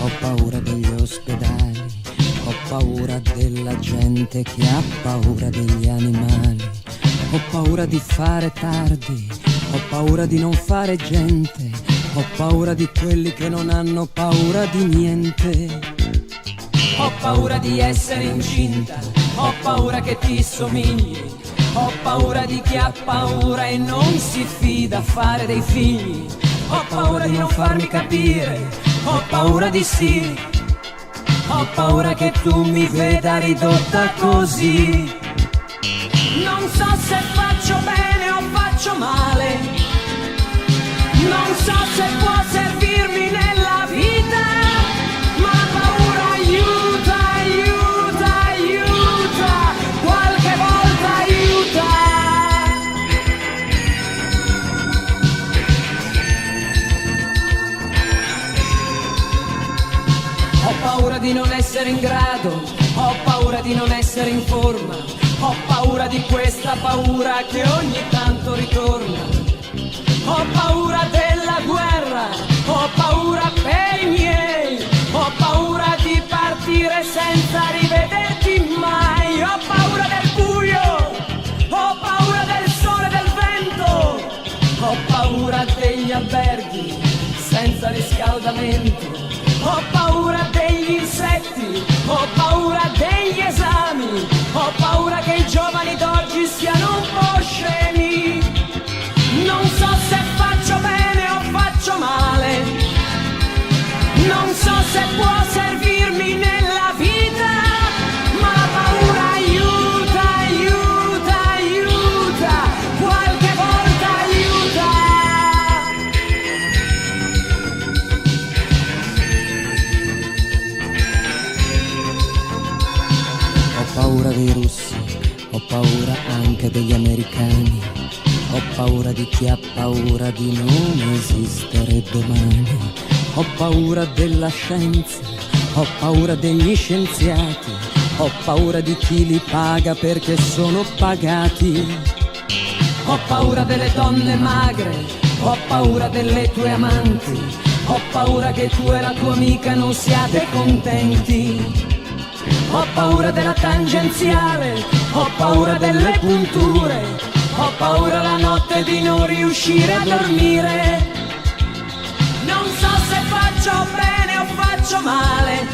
Ho paura degli ospedali, ho paura della gente che ha paura degli animali. Ho paura di fare tardi, ho paura di non fare gente. Ho paura di quelli che non hanno paura di niente. Ho paura di essere incinta, ho paura che ti somigli. Ho paura di chi ha paura e non si fida a fare dei figli. Ho paura di non farmi capire, ho paura di sì. Ho paura che tu mi veda ridotta così. Non so se faccio bene o faccio male, non so se può servirmi nella vita, ma la paura aiuta, aiuta, aiuta, qualche volta aiuta. Ho paura di non essere in grado, ho paura di non essere in forma, ho paura di questa paura che ogni tanto ritorna. Ho paura della guerra, ho paura per i miei, ho paura di partire senza rivederti mai. Ho paura del buio, ho paura del sole e del vento, ho paura degli alberghi senza riscaldamento. Ho paura degli insetti, ho paura degli esami, ho paura che i giovani d'oggi siano un po' scemi. Non so se faccio bene o faccio male, non so se può servirmi nella vita, ma la paura aiuta, aiuta, aiuta, qualche volta aiuta. Ho paura dei russi, ho paura anche degli americani. Ho paura di chi ha paura di non esistere domani. Ho paura della scienza, ho paura degli scienziati, ho paura di chi li paga perché sono pagati. Ho paura delle donne magre, ho paura delle tue amanti, ho paura che tu e la tua amica non siate contenti. Ho paura della tangenziale, ho paura delle punture, ho paura la notte di non riuscire a dormire. Non so se faccio bene o faccio male,